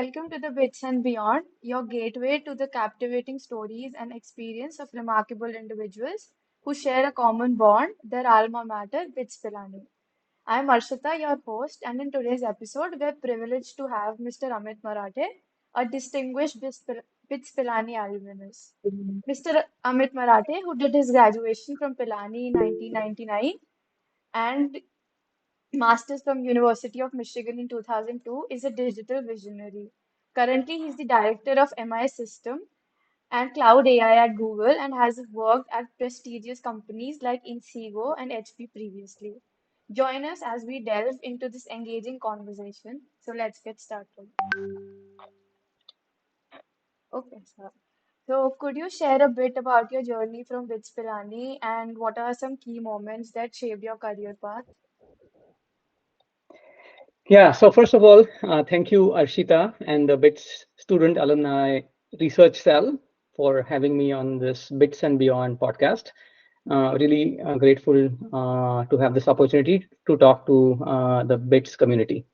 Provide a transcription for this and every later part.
welcome to the Bits and Beyond, your gateway to the captivating stories and experience of remarkable individuals who share a common bond, their alma mater, Bits Pilani. I'm Arshita, your host, and in today's episode, we're privileged to have Mr. Amit Marathe, a distinguished Bits Pilani alumnus. Mr. Amit Marathe, who did his graduation from Pilani in 1999 and Masters from University of Michigan in 2002, is a digital visionary. Currently, he's the director of MI System and Cloud AI at Google and has worked at prestigious companies like Inseego and HP previously. Join us as we delve into this engaging conversation. So let's get started. Okay, sir. So could you share a bit about your journey from BITS Pilani and what are some key moments that shaped your career path? Yeah, so first of all, thank you, Arshita, and the BITS Student Alumni Research Cell for having me on this BITS and Beyond podcast. Really grateful to have this opportunity to talk to the BITS community.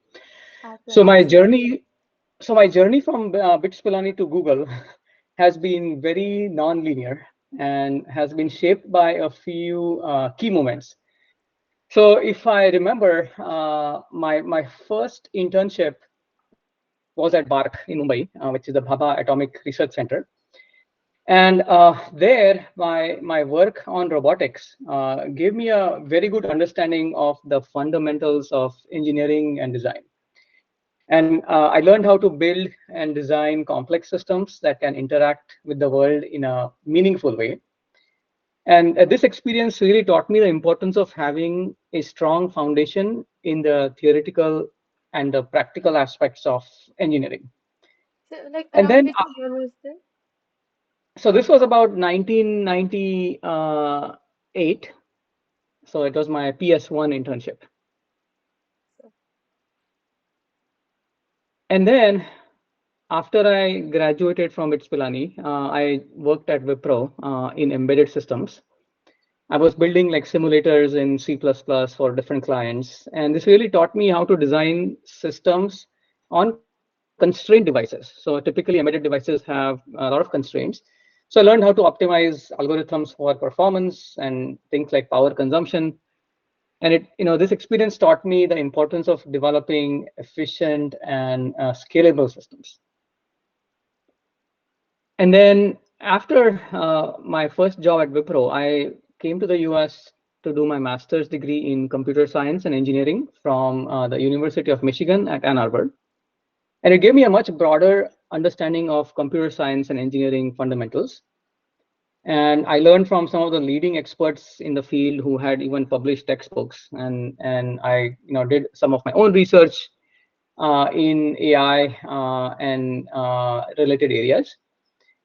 Our So pleasure, my sir. journey, so my journey from BITS Pilani to Google has been very non-linear and has been shaped by a few key moments. So if I remember, my first internship was at BARC in Mumbai, which is the Bhabha Atomic Research Center. And there, my work on robotics gave me a very good understanding of the fundamentals of engineering and design. And I learned how to build and design complex systems that can interact with the world in a meaningful way. And this experience really taught me the importance of having a strong foundation in the theoretical and the practical aspects of engineering. So, like, And around then, which year was this? so this was about 1998. So it was my PS1 internship. So, And then after I graduated from ITS Pilani, I worked at Wipro in embedded systems. I was building like simulators in C++ for different clients. And this really taught me how to design systems on constrained devices. So typically embedded devices have a lot of constraints. So I learned how to optimize algorithms for performance and things like power consumption. And this experience taught me the importance of developing efficient and scalable systems. And then after my first job at Wipro, I came to the US to do my master's degree in computer science and engineering from the University of Michigan at Ann Arbor. And it gave me a much broader understanding of computer science and engineering fundamentals. And I learned from some of the leading experts in the field who had even published textbooks. And I did some of my own research in AI and related areas.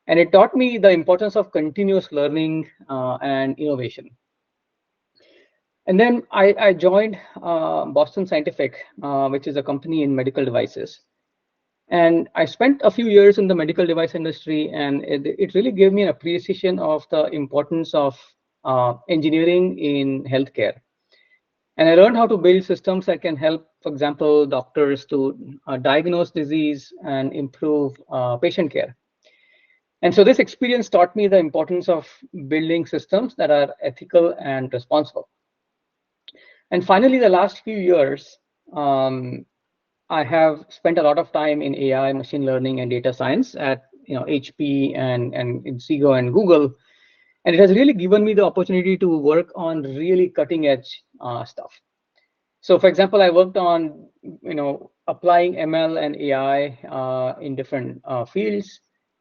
And it taught me the importance of continuous learning and innovation. And then I joined Boston Scientific, which is a company in medical devices. And I spent a few years in the medical device industry, and it really gave me an appreciation of the importance of engineering in healthcare. And I learned how to build systems that can help, for example, doctors to diagnose disease and improve patient care. And so this experience taught me the importance of building systems that are ethical and responsible. And finally, the last few years, um, I have spent a lot of time in AI, machine learning, and data science at HP and Inseego and Google, and it has really given me the opportunity to work on really cutting edge stuff. So, for example, I worked on applying ML and AI in different fields.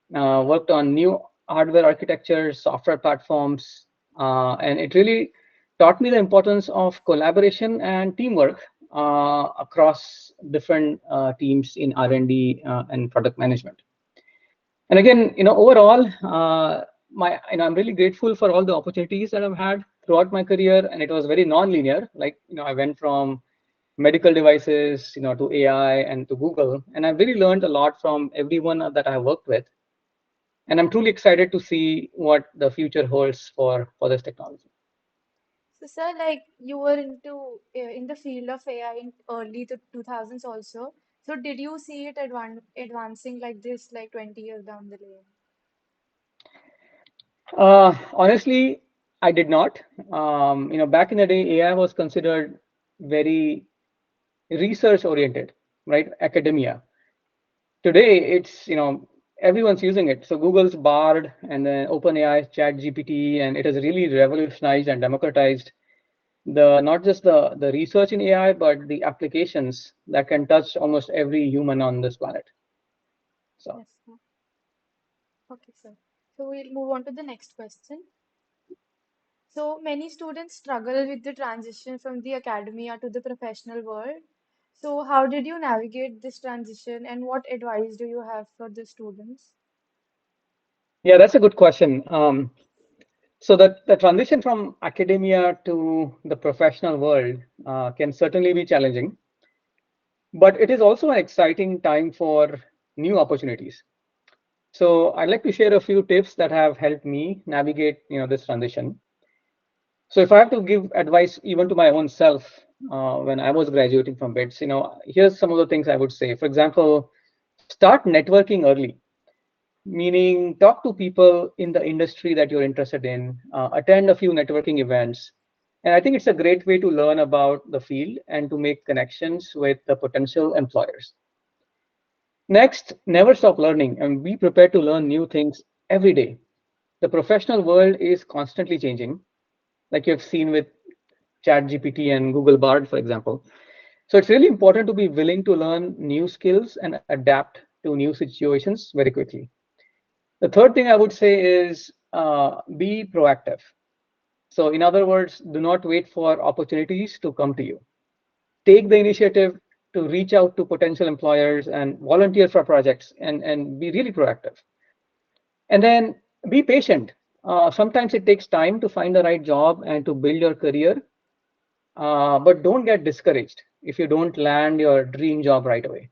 Worked on new hardware architectures, software platforms, and it really taught me the importance of collaboration and teamwork across different teams in R&D and product management. And again, overall, I'm really grateful for all the opportunities that I've had throughout my career, and it was very non-linear. Like, I went from medical devices, to AI and to Google, and I've really learned a lot from everyone that I have worked with. And I'm truly excited to see what the future holds for this technology. so, sir, like you were into in the field of AI in early to 2000s also. So did you see it advancing like this, like 20 years down the lane? Honestly, I did not. Back in the day, AI was considered very research oriented, right? Academia. Today, it's everyone's using it. So Google's Bard and then OpenAI's ChatGPT, and it has really revolutionized and democratized the not just the research in AI, but the applications that can touch almost every human on this planet. So Yes, sir. Okay, sir. So we'll move on to the next question. So many students struggle with the transition from the academia to the professional world. So how did you navigate this transition and what advice do you have for the students? yeah, that's a good question. So the transition from academia to the professional world can certainly be challenging, but it is also an exciting time for new opportunities. So I'd like to share a few tips that have helped me navigate, this transition. So if I have to give advice even to my own self when I was graduating from BITS, here's some of the things I would say. For example, start networking early, meaning talk to people in the industry that you're interested in, attend a few networking events. And I think it's a great way to learn about the field and to make connections with the potential employers. Next, never stop learning and be prepared to learn new things every day. The professional world is constantly changing, like you've seen with ChatGPT and Google Bard, for example. So it's really important to be willing to learn new skills and adapt to new situations very quickly. The third thing I would say is be proactive. So, in other words, do not wait for opportunities to come to you. Take the initiative to reach out to potential employers and volunteer for projects and be really proactive. And then be patient. Sometimes it takes time to find the right job and to build your career, but don't get discouraged if you don't land your dream job right away.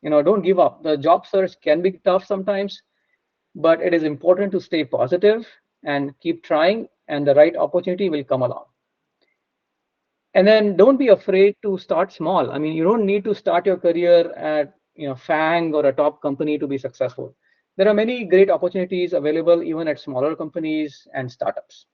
Don't give up. The job search can be tough sometimes, but it is important to stay positive and keep trying, and the right opportunity will come along. And then don't be afraid to start small. I mean, you don't need to start your career at FANG or a top company to be successful. There are many great opportunities available even at smaller companies and startups.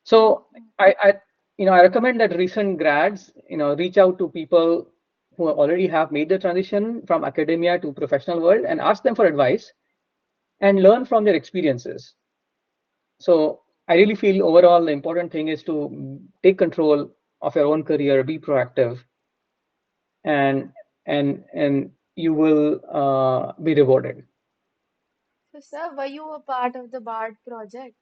So I recommend that recent grads reach out to people who already have made the transition from academia to professional world and ask them for advice and learn from their experiences. So I really feel overall the important thing is to take control of your own career, be proactive, and and you will be rewarded. So sir, were you a part of the BARD project?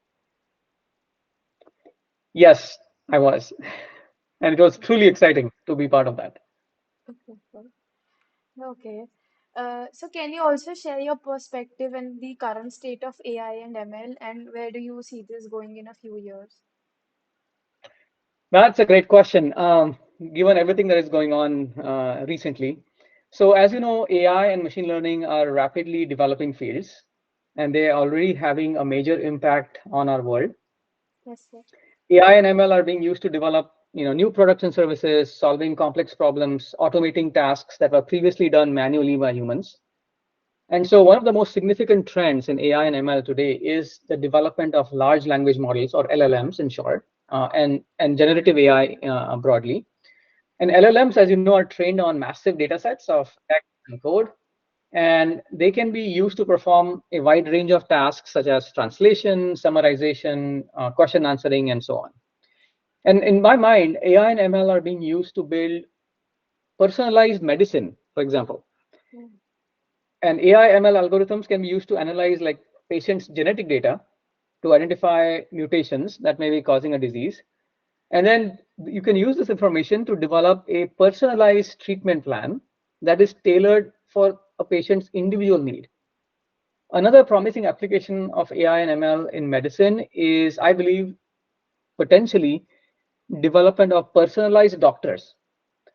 Yes, I was, and it was truly exciting to be part of that. Okay, sir. Okay. So can you also share your perspective in the current state of AI and ML and where do you see this going in a few years? That's a great question. Given everything that is going on recently, so as you know, AI and machine learning are rapidly developing fields, and they are already having a major impact on our world. Yes, sir. AI and ML are being used to develop, new products and services, solving complex problems, automating tasks that were previously done manually by humans. And so, one of the most significant trends in AI and ML today is the development of large language models, or LLMs in short, and generative AI broadly. And LLMs, as you know, are trained on massive data sets of text and code, and they can be used to perform a wide range of tasks such as translation, summarization, question answering, and so on. And in my mind, AI and ML are being used to build personalized medicine, for example. Yeah. And AI ML algorithms can be used to analyze like patients' genetic data to identify mutations that may be causing a disease. And then you can use this information to develop a personalized treatment plan that is tailored for a patient's individual need. Another promising application of AI and ML in medicine is, I believe, potentially development of personalized doctors.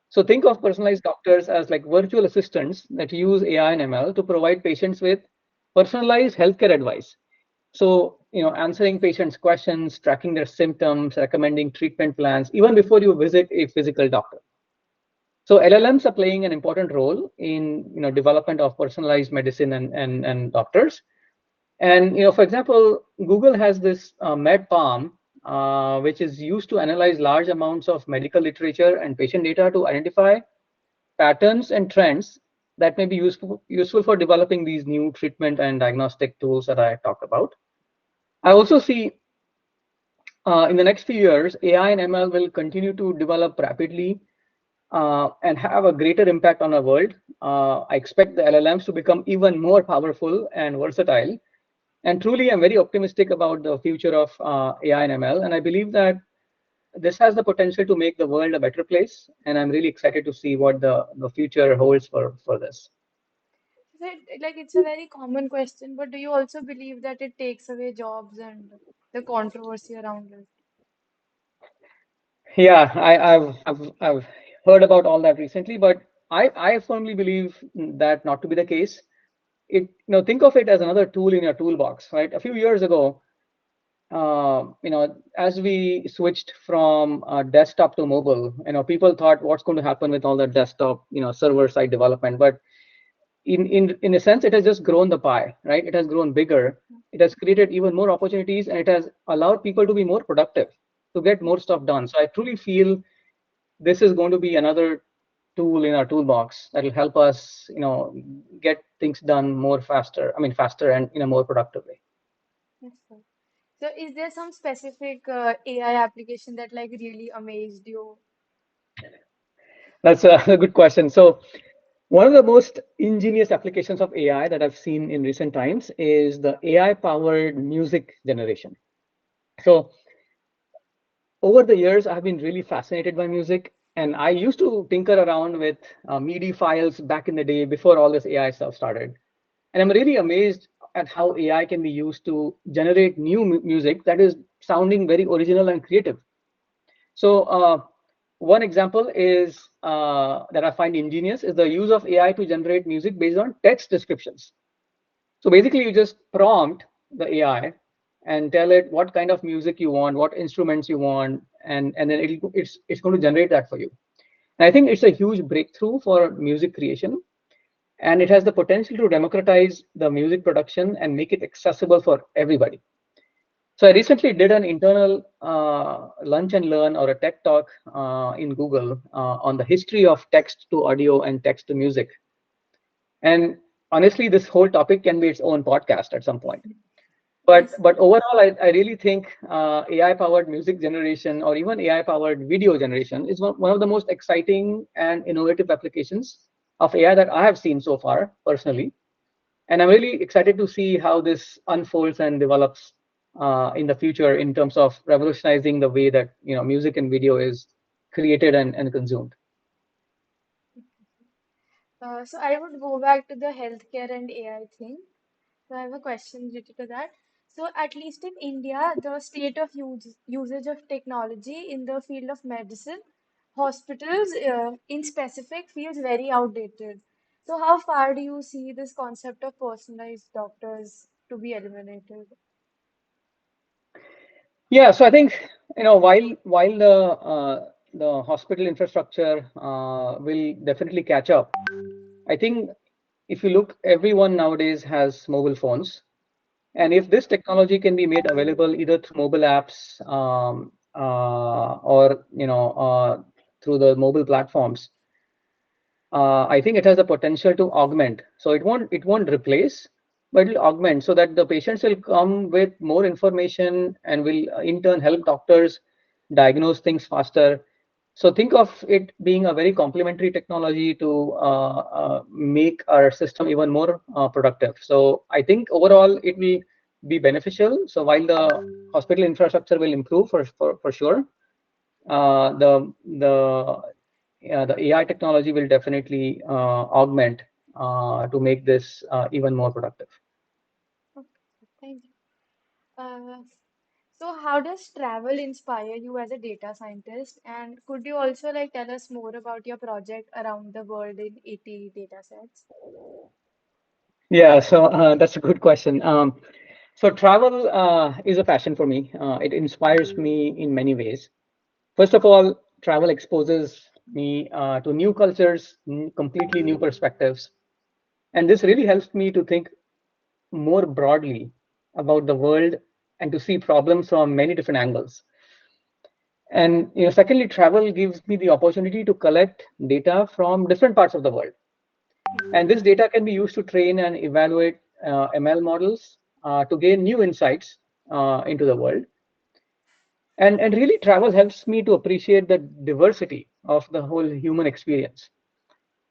So think of personalized doctors as like virtual assistants that use AI and ML to provide patients with personalized healthcare advice. So, answering patients' questions, tracking their symptoms, recommending treatment plans, even before you visit a physical doctor. So LLMs are playing an important role in development of personalized medicine and doctors. And for example, Google has this MedPalm, which is used to analyze large amounts of medical literature and patient data to identify patterns and trends that may be useful for developing these new treatment and diagnostic tools that I talked about. I also see in the next few years, AI and ML will continue to develop rapidly and have a greater impact on our world. I expect the LLMs to become even more powerful and versatile. And truly, I'm very optimistic about the future of AI and ML. And I believe that this has the potential to make the world a better place. And I'm really excited to see what the future holds for this. So like it's a very common question, but do you also believe that it takes away jobs and the controversy around it? Yeah, I've heard about all that recently, but I firmly believe that not to be the case. Think of it as another tool in your toolbox, right? A few years ago, as we switched from desktop to mobile, people thought what's going to happen with all the desktop, server side development. But in a sense, it has just grown the pie, right? It has grown bigger. It has created even more opportunities, and it has allowed people to be more productive, to get more stuff done. So I truly feel this is going to be another tool in our toolbox that will help us, get things done more faster. I mean, faster and in a more productive way. Yes, sir. So is there some specific AI application that like really amazed you? That's a good question. So one of the most ingenious applications of AI that I've seen in recent times is the AI-powered music generation. So over the years, I've been really fascinated by music, and I used to tinker around with MIDI files back in the day before all this AI stuff started. And I'm really amazed at how AI can be used to generate new music that is sounding very original and creative. So one example is that I find ingenious is the use of AI to generate music based on text descriptions. So basically, you just prompt the AI and tell it what kind of music you want, what instruments you want, and then it's going to generate that for you. And I think it's a huge breakthrough for music creation, and it has the potential to democratize the music production and make it accessible for everybody. So I recently did an internal lunch and learn or a tech talk in Google on the history of text to audio and text to music. And honestly, this whole topic can be its own podcast at some point. But Yes. but overall, I really think AI-powered music generation or even AI-powered video generation is one of the most exciting and innovative applications of AI that I have seen so far personally. And I'm really excited to see how this unfolds and develops in the future in terms of revolutionizing the way that music and video is created and consumed. So I would go back to the healthcare and AI thing. So I have a question related to that. So at least in India, the state of usage of technology in the field of medicine, hospitals in specific feels very outdated. So how far do you see this concept of personalized doctors to be eliminated? Yeah, so I think while the hospital infrastructure will definitely catch up, I think if you look, everyone nowadays has mobile phones, and if this technology can be made available either through mobile apps or through the mobile platforms, I think it has the potential to augment. So it won't replace, but it'll augment so that the patients will come with more information and will in turn help doctors diagnose things faster. So think of it being a very complementary technology to make our system even more productive. So I think overall it will be beneficial. So while the hospital infrastructure will improve for sure, the AI technology will definitely augment to make this even more productive. Okay, thank you. Uh, so how does travel inspire you as a data scientist? And could you also like tell us more about your project around the world in 80 data sets? Yeah, so that's a good question. So travel is a passion for me. It inspires me in many ways. First of all, travel exposes me to new cultures, completely new perspectives. And this really helps me to think more broadly about the world and to see problems from many different angles. And secondly, travel gives me the opportunity to collect data from different parts of the world. And this data can be used to train and evaluate ML models to gain new insights into the world. And really, travel helps me to appreciate the diversity of the whole human experience.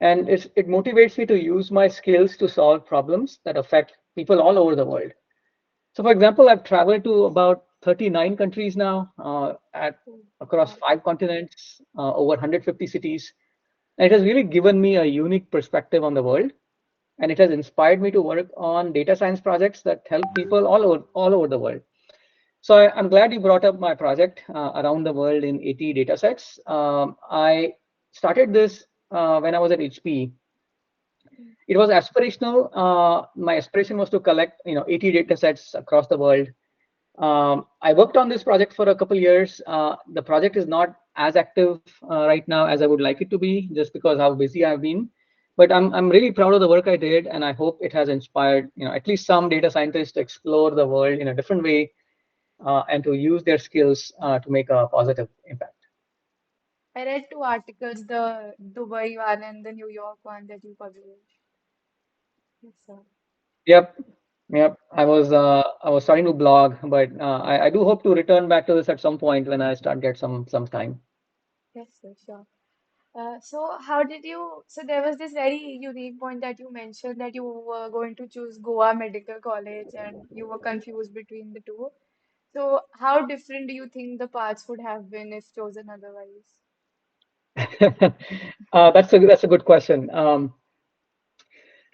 And it motivates me to use my skills to solve problems that affect people all over the world. So, for example, I've traveled to about 39 countries now, Oh, across wow. 5 continents, over 150 cities. And it has really given me a unique perspective on the world, and it has inspired me to work on data science projects that help people all over the world. So I'm glad you brought up my project around the world in 80 data sets. I started this when I was at HP. Mm. It was aspirational. My aspiration was to collect 80 data sets across the world. I worked on this project for a couple years. The project is not as active right now as I would like it to be, just because how busy I've been. But I'm really proud of the work I did, and I hope it has inspired at least some data scientists to explore the world in a different way and to use their skills to make a positive impact. I read two articles, the Dubai one and the New York one that you published. Yes, sir. Yep, yep. I was starting to blog, but I do hope to return back to this at some point when I start get some time. Yes, sir, sure. So how did you, so there was this very unique point that you mentioned that you were going to choose Goa Medical College and you were confused between the two. So how different do you think the paths would have been if chosen otherwise? That's a good question.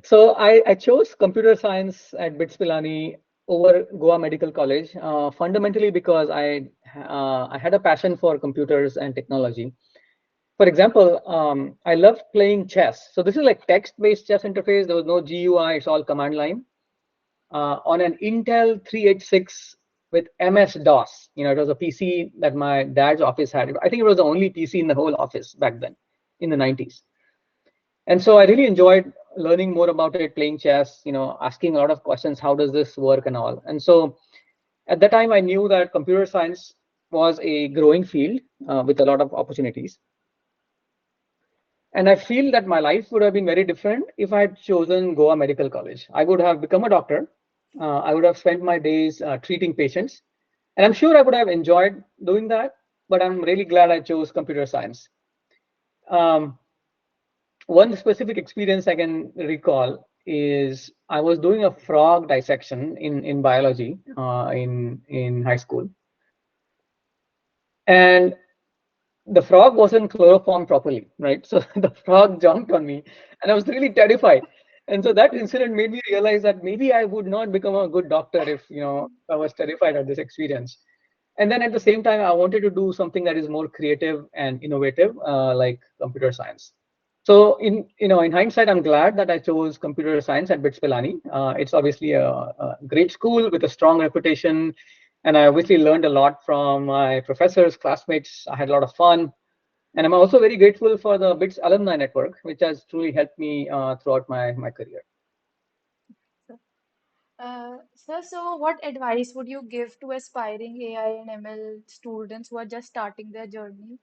So I chose computer science at BITS Pilani over Goa Medical College, fundamentally because I had a passion for computers and technology. For example, I love playing chess. So this is like text-based chess interface. There was no GUI; it's all command line on an Intel 386 with MS-DOS. It was a PC that my dad's office had. I think it was the only PC in the whole office back then in the 90s. And so I really enjoyed learning more about it, playing chess, asking a lot of questions, how does this work and all. And so at that time, I knew that computer science was a growing field with a lot of opportunities. And I feel that my life would have been very different if I had chosen Goa Medical College. I would have become a doctor. I would have spent my days treating patients. And I'm sure I would have enjoyed doing that, but I'm really glad I chose computer science. Um, One specific experience I can recall is I was doing a frog dissection in biology in high school, and the frog wasn't chloroformed properly, right? So the frog jumped on me, and I was really terrified. And so that incident made me realize that maybe I would not become a good doctor if I was terrified of this experience. And then at the same time, I wanted to do something that is more creative and innovative, like computer science. So in hindsight, I'm glad that I chose computer science at BITS Pilani. It's obviously a great school with a strong reputation, and I obviously learned a lot from my professors, classmates. I had a lot of fun, and I'm also very grateful for the BITS alumni network, which has truly helped me throughout my career. So, sir, so what advice would you give to aspiring AI and ML students who are just starting their journey?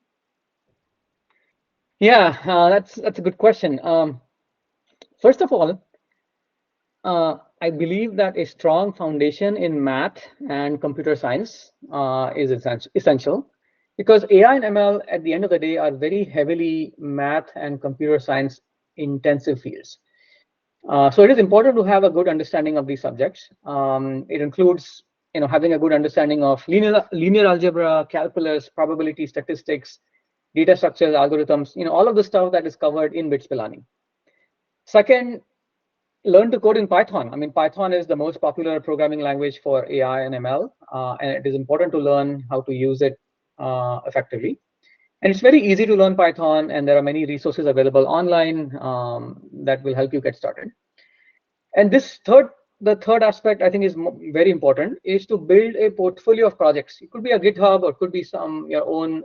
Yeah, that's a good question. First of all, I believe that a strong foundation in math and computer science is essential because AI and ML at the end of the day are very heavily math and computer science intensive fields. So it is important to have a good understanding of these subjects. It includes, having a good understanding of linear algebra, calculus, probability, statistics, data structures, algorithms, all of the stuff that is covered in BITS Pilani. Second, learn to code in Python. I mean, Python is the most popular programming language for AI and ML, and it is important to learn how to use it effectively. And it's very easy to learn Python, and there are many resources available online that will help you get started. And the third aspect I think is very important is to build a portfolio of projects. It could be a GitHub or it could be some your own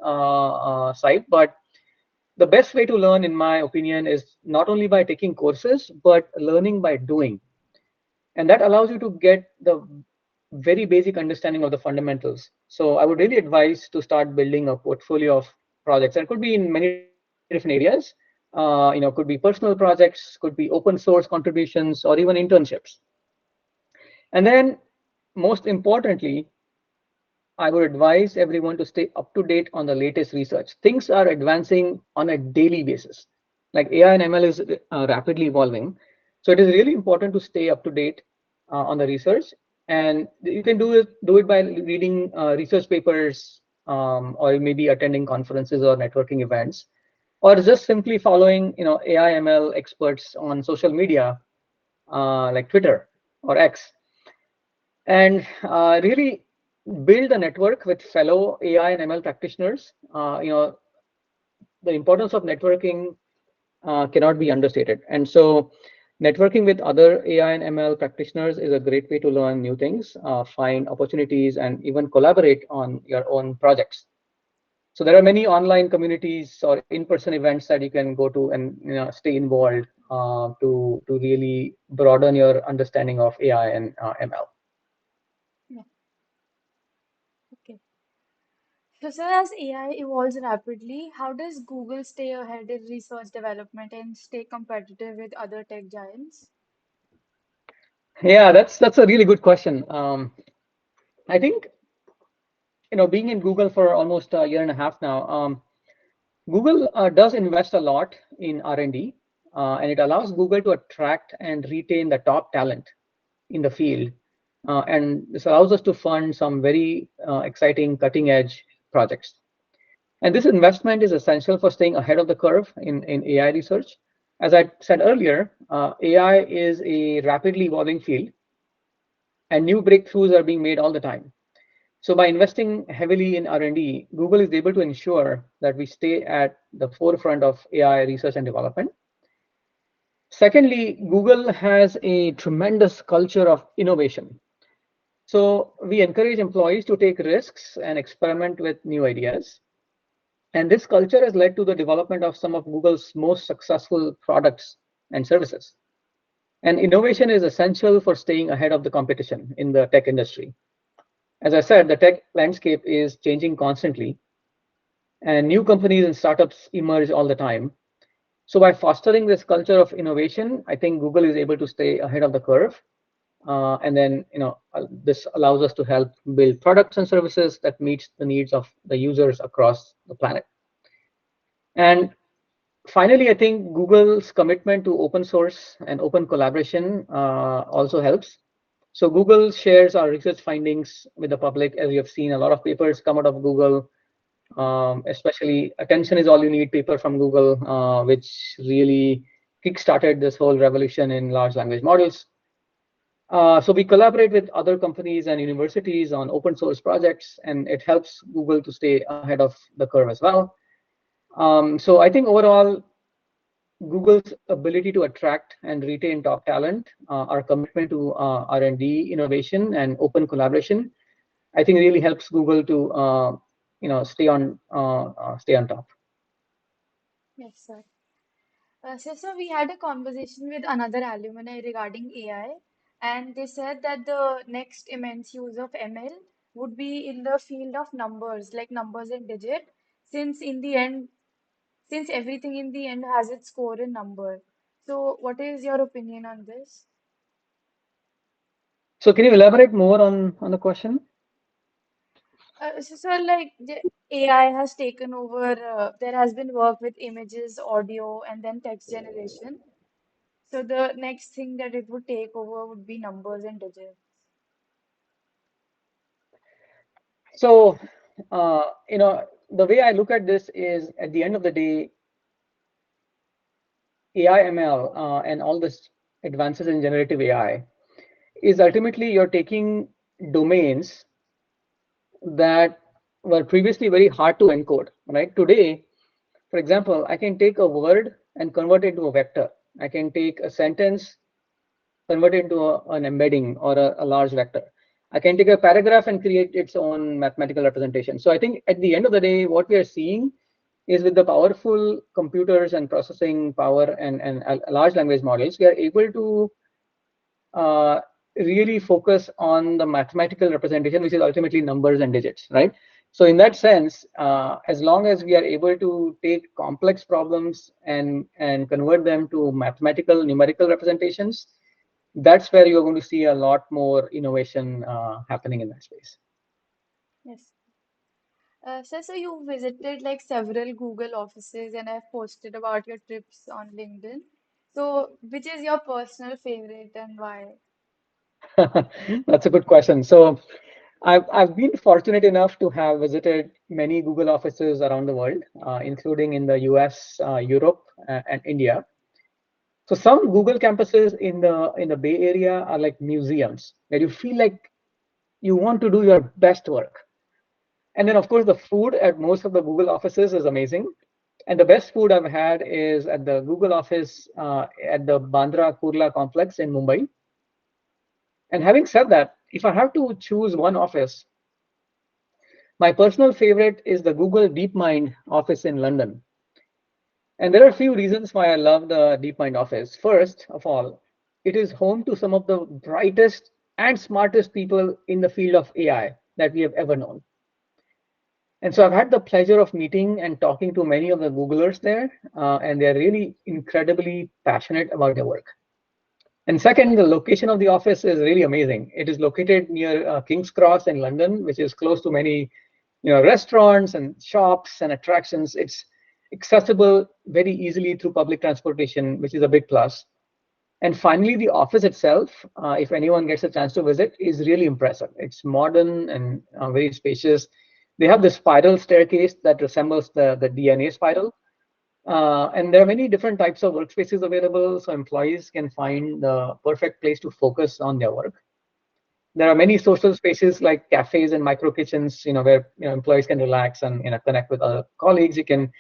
site, but the best way to learn, in my opinion, is not only by taking courses, but learning by doing. And that allows you to get the very basic understanding of the fundamentals. So I would really advise to start building a portfolio of projects. And it could be in many different areas. Could be personal projects, could be open source contributions, or even internships. And then, most importantly, I would advise everyone to stay up to date on the latest research. Things are advancing on a daily basis. Like AI and ML is rapidly evolving. So it is really important to stay up to date on the research. And you can do it by reading research papers, or maybe attending conferences or networking events, or just simply following AI ML experts on social media, like Twitter or X, and really build a network with fellow AI and ML practitioners. The importance of networking cannot be understated. And so networking with other AI and ML practitioners is a great way to learn new things, find opportunities, and even collaborate on your own projects. So there are many online communities or in-person events that you can go to and stay involved, to really broaden your understanding of AI and ML. Yeah. Okay. So, sir, as AI evolves rapidly, how does Google stay ahead in research development and stay competitive with other tech giants? Yeah, that's a really good question. I think being in Google for almost a year and a half now, Google does invest a lot in R&D, and it allows Google to attract and retain the top talent in the field. And this allows us to fund some very exciting cutting edge projects. And this investment is essential for staying ahead of the curve in AI research. As I said earlier, AI is a rapidly evolving field, and new breakthroughs are being made all the time. So by investing heavily in R&D, Google is able to ensure that we stay at the forefront of AI research and development. Secondly, Google has a tremendous culture of innovation. So we encourage employees to take risks and experiment with new ideas. And this culture has led to the development of some of Google's most successful products and services. And innovation is essential for staying ahead of the competition in the tech industry. As I said, the tech landscape is changing constantly, and new companies and startups emerge all the time. So by fostering this culture of innovation, I think Google is able to stay ahead of the curve. And then, this allows us to help build products and services that meets the needs of the users across the planet. And finally, I think Google's commitment to open source and open collaboration also helps. So Google shares our research findings with the public. As you have seen, a lot of papers come out of Google, especially Attention is All You Need paper from Google, which really kickstarted this whole revolution in large language models. So we collaborate with other companies and universities on open source projects, and it helps Google to stay ahead of the curve as well. So I think overall, Google's ability to attract and retain top talent, our commitment to R&D, innovation, and open collaboration, I think really helps Google to stay on top. Yes, sir. So we had a conversation with another alumni regarding AI, and they said that the next immense use of ML would be in the field of numbers, like numbers and digit, since in the end, since everything in the end has its core in number. So what is your opinion on this? So can you elaborate more on the question? So like the AI has taken over, there has been work with images, audio, and then text generation. So the next thing that it would take over would be numbers and digits. So, the way I look at this is, at the end of the day, AI, ML, and all this advances in generative AI is ultimately you're taking domains that were previously very hard to encode, right? Today, for example, I can take a word and convert it into a vector. I can take a sentence, convert it into an embedding or a large vector. I can take a paragraph and create its own mathematical representation. So I think at the end of the day, what we are seeing is with the powerful computers and processing power and large language models, we are able to uh, really focus on the mathematical representation, which is ultimately numbers and digits, right? So in that sense, as long as we are able to take complex problems and convert them to mathematical numerical representations, that's where you're going to see a lot more innovation happening in that space. Yes. So you visited like several Google offices and have posted about your trips on LinkedIn. So which is your personal favorite and why? That's a good question. So I've been fortunate enough to have visited many Google offices around the world, including in the US, Europe, and India. So some Google campuses in the Bay Area are like museums where you feel like you want to do your best work. And then of course the food at most of the Google offices is amazing. And the best food I've had is at the Google office at the Bandra Kurla complex in Mumbai. And having said that, if I have to choose one office, my personal favorite is the Google DeepMind office in London. And there are a few reasons why I love the DeepMind office. First of all, it is home to some of the brightest and smartest people in the field of AI that we have ever known. And so I've had the pleasure of meeting and talking to many of the Googlers there, and they're really incredibly passionate about their work. And second, the location of the office is really amazing. It is located near King's Cross in London, which is close to many, restaurants and shops and attractions. It's accessible very easily through public transportation, which is a big plus. And finally, the office itself, if anyone gets a chance to visit, is really impressive. It's modern and very spacious. They have the spiral staircase that resembles the DNA spiral. And there are many different types of workspaces available, so employees can find the perfect place to focus on their work. There are many social spaces like cafes and micro kitchens, where employees can relax and connect with other colleagues. You can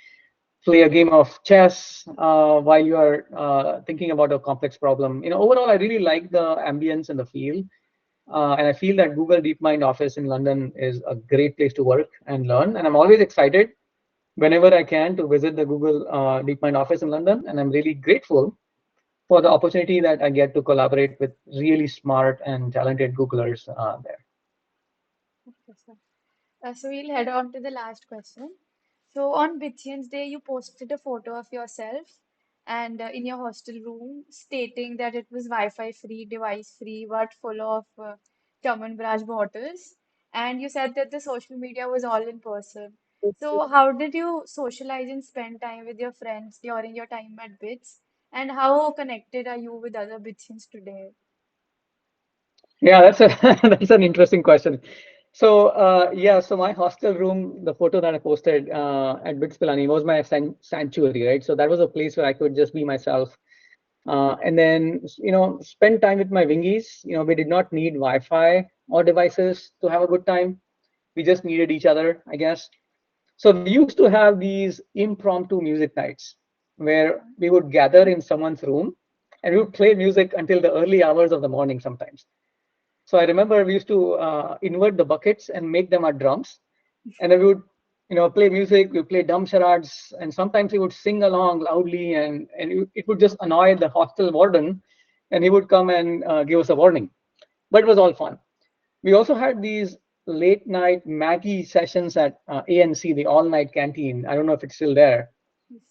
play a game of chess while you are thinking about a complex problem. Overall, I really like the ambience and the feel. And I feel that Google DeepMind office in London is a great place to work and learn. And I'm always excited whenever I can to visit the Google DeepMind office in London. And I'm really grateful for the opportunity that I get to collaborate with really smart and talented Googlers there. Okay, sir. So we'll head on to the last question. So on Bitchian's Day, you posted a photo of yourself and in your hostel room stating that it was Wi-Fi free, device free, but full of Chamanbraj bottles. And you said that the social media was all in person. So how did you socialize and spend time with your friends during your time at Bits? And how connected are you with other Bitchians today? Yeah, that's a that's an interesting question. So yeah, so my hostel room, the photo that I posted at Bits Pilani was my sanctuary, right? So that was a place where I could just be myself, and then spend time with my wingies. We did not need Wi-Fi or devices to have a good time. We just needed each other, I guess. So we used to have these impromptu music nights where we would gather in someone's room and we would play music until the early hours of the morning sometimes. So I remember we used to invert the buckets and make them our drums, and then we would, play music. We play dumb charades, and sometimes we would sing along loudly, and it would just annoy the hostel warden, and he would come and give us a warning. But it was all fun. We also had these late night Maggie sessions at ANC, the all night canteen. I don't know if it's still there.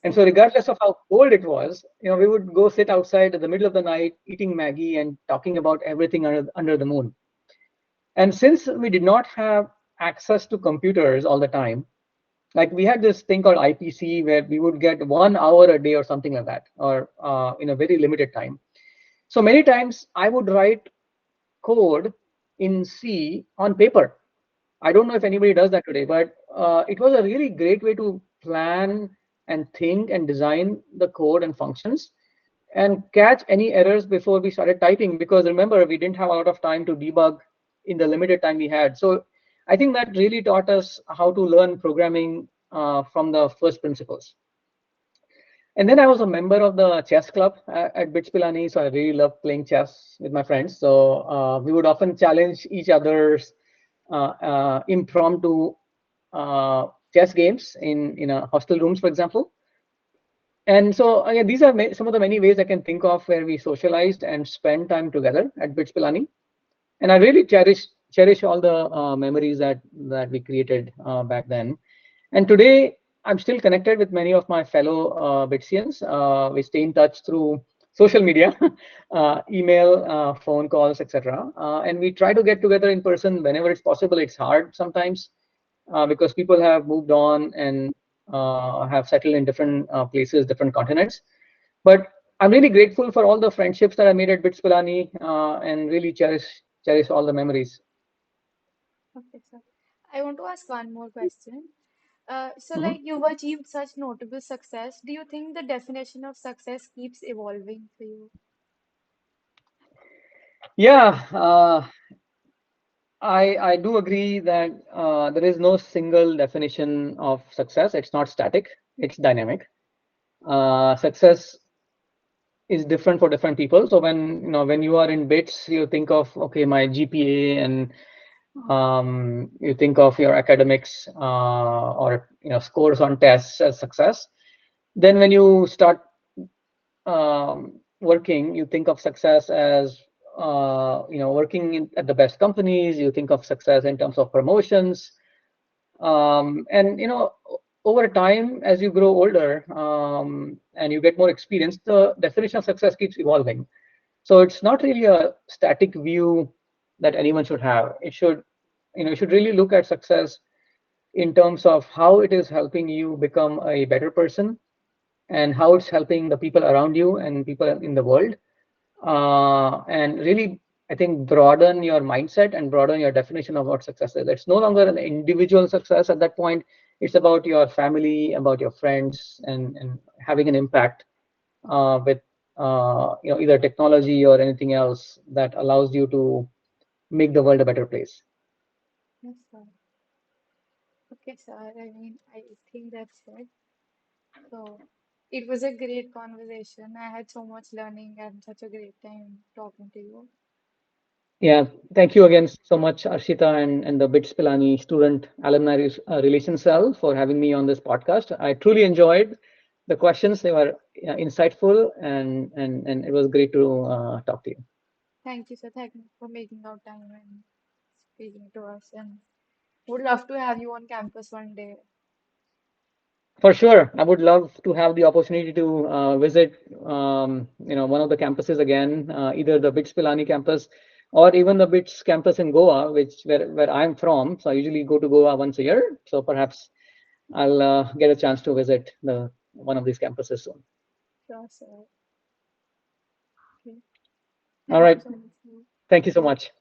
And so, regardless of how cold it was, we would go sit outside in the middle of the night eating Maggie and talking about everything under the moon. And since we did not have access to computers all the time, like we had this thing called IPC where we would get 1 hour a day or something like that, or in a very limited time. So many times I would write code in C on paper. I don't know if anybody does that today, but it was a really great way to plan and think and design the code and functions and catch any errors before we started typing, because remember, we didn't have a lot of time to debug in the limited time we had. So I think that really taught us how to learn programming from the first principles. And then I was a member of the chess club at Bits Pilani, so I really loved playing chess with my friends. So we would often challenge each other's impromptu chess games in hostel rooms, for example. And so again, these are some of the many ways I can think of where we socialized and spent time together at BITS Pilani. And I really cherish all the memories that we created back then. And today, I'm still connected with many of my fellow Bitsians. We stay in touch through social media, email, phone calls, etc. And we try to get together in person whenever it's possible. It's hard sometimes because people have moved on and have settled in different places, different continents. But I'm really grateful for all the friendships that I made at BITS Pilani and really cherish all the memories. Okay, sir. I want to ask one more question. So, Mhm. like, you've achieved such notable success. Do you think the definition of success keeps evolving for you? Yeah, I do agree that there is no single definition of success. It's not static. It's dynamic. Success is different for different people. So when you are in bits, you think of okay, my GPA, and you think of your academics or scores on tests as success. Then when you start working, you think of success as working at the best companies. You think of success in terms of promotions, and over time, as you grow older and you get more experience, the definition of success keeps evolving. So it's not really a static view that anyone should have. You should really look at success in terms of how it is helping you become a better person and how it's helping the people around you and people in the world. And really, I think, broaden your mindset and broaden your definition of what success is. It's no longer an individual success at that point. It's about your family, about your friends, and having an impact with either technology or anything else that allows you to make the world a better place. Yes, sir. Okay, sir. I mean, I think that's it. So, it was a great conversation. I had so much learning and such a great time talking to you. Yeah, thank you again so much, Arshita, and the BITS Pilani Student Alumni Relations Cell for having me on this podcast. I truly enjoyed the questions. They were insightful, and it was great to talk to you. Thank you, sir. Thank you for making out time and speaking to us. And would love to have you on campus one day. For sure, I would love to have the opportunity to visit, one of the campuses again, either the BITS Pilani campus or even the BITS campus in Goa, where I'm from. So I usually go to Goa once a year. So perhaps I'll get a chance to visit the one of these campuses soon. Sure, sir. Okay. All Thank you right. so much, sir. Thank you so much.